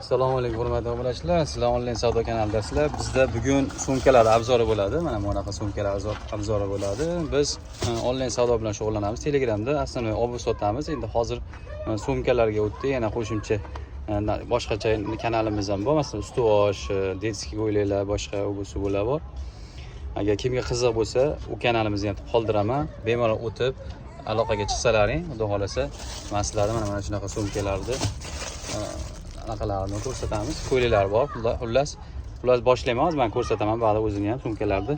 Assalomu alaykum hurmatli obunachilar. Sizlar onlayn savdo kanalidasizlar. Bizda bugun sumkalar obzori bo'ladi. Mana bunaqa sumkalar obzori bo'ladi. Biz onlayn savdo bilan shug'ullanamiz. Telegramda asosiy obuz sotamiz. Endi hozir sumkalarga o'tdi. Yana qo'shimcha boshqacha kanalimiz ham bor. Masalan, ustuvosh, detskiy ko'ylaklar, boshqa obusi bular bor. Agar kimga qiziq bo'lsa, u kanalimizni ham qoldiraman. Bemalol o'tib aloqaga chiqsalaring, xudo xolasa, men sizlarga mana shunaqa sumkalarni anaqalarni ko'rsatamiz. Ko'ylaklar bor. Xullas boshlaymiz. Men ko'rsataman ba'zi o'zini ham sumkalarni.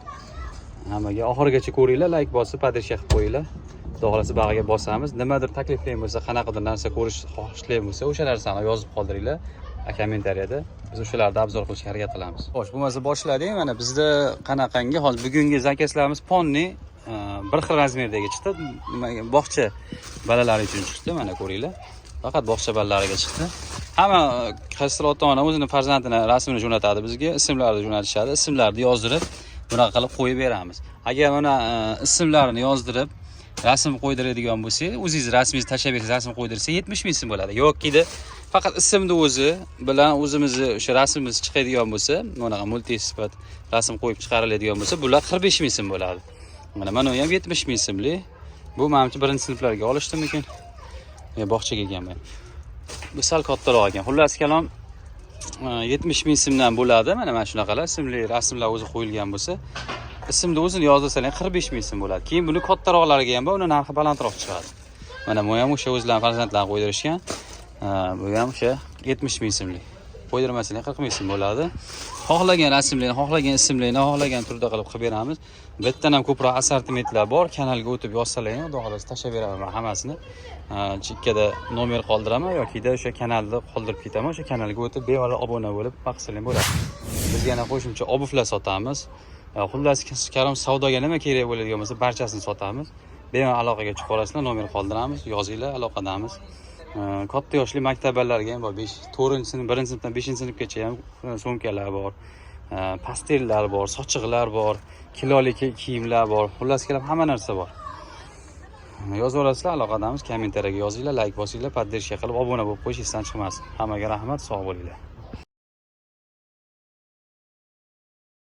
Hammaga oxirigacha ko'ringlar, like bosib, podpishka qilib qo'yinglar. Xudo xolasa bag'iga bosamiz. Nimadir takliflaring bo'lsa, qanaqadir narsa ko'rish xohishlaring bo'lsa, o'sha narsani yozib qoldiringlar kommentariyada. Biz o'shalarni obzor qilishga harakat qilamiz. Xo'sh, bo'lmasa boshladik. Mana bizda qanaqangi hozir bugungi zakazlarimiz ponni bir xil razmerdagi chiqdi. Bog'cha bolalari uchun chiqdi. Mana ko'ringlar. Faqat bog'cha bolalariga chiqdi. Hamma qaysi ota-ona o'zining farzandini rasmini jo'natadi bizga, ismlarini jo'natishadi. Ismlarni yozdirib, bunaqa qilib qo'yib beramiz. Agar mana ismlarini yozdirib, rasm qo'ydiradigan bo'lsangiz, o'zingiz rasmingizni tashlab bersangiz, rasm qo'ydirsa 70 ming so'm bo'ladi. Yo'qida faqat ismni o'zi bilan o'zimizni o'sha rasmimiz chiqadigan bo'lsa, bunaqa multisifat rasm qo'yib chiqariladigan bo'lsa, bular 45 ming so'm bo'ladi. Mana bu ham 70 ming so'mlik. Bu menimcha birinchi sinflarga olishdimikin? Bog'chaga kelgan. Bu sal kattaroq ekan. Xullas kalom 70 ming so'mdan bo'ladi. Mana shunaqalar ismli rasmlar o'zi qo'yilgan bo'lsa, ismni o'zini yozdirsalar 45 ming so'm bo'ladi. Keyin buni kattaroqlariga ham bor, uni narxi balandroq chiqadi. Mana bu ham o'sha o'zlarining farzandlarini qo'ydirishgan. Bu ham o'sha 70 ming so'mlik. Qo'ydirmasalar 40 ming so'm bo'ladi. Xohlagan rasmlarni, xohlagan ismlarni, xohlagan turda qilib beramiz. Bittadan ham ko'proq assortimentlar bor. Kanalga o'tib yozsalaring, xudo xolasa tashlab beraman hammasini. Chekkada nomer qoldiraman yoki-da o'sha kanalni qoldirib ketaman. O'sha kanalga o'tib bemalol obuna bo'lib baqsalang bo'ladi. Biz yana qo'shimcha obuvlar sotamiz. Xullas karom savdoga nima kerak bo'ladigan bo'lsa, barchasini sotamiz. Bemalol aloqaga chiqib olasizlar, nomer qoldiramiz, yozinglar, aloqadamiz. Katta yoshli maktablarga ham bor. 4-sinf, 1-sinfdan 5-sinfgacha ham sumkalar bor. Pastellar bor, sochiqlar bor, kilolik kiyimlar bor. Xullas kelib hamma narsa bor. Yozib olasizlar, aloqadamiz, kommentariyaga yozinglar, like bosinglar, podpishka qilib obuna bo'lib qo'yishingizdan chiqmasin. Hammaga rahmat, sog' bo'linglar.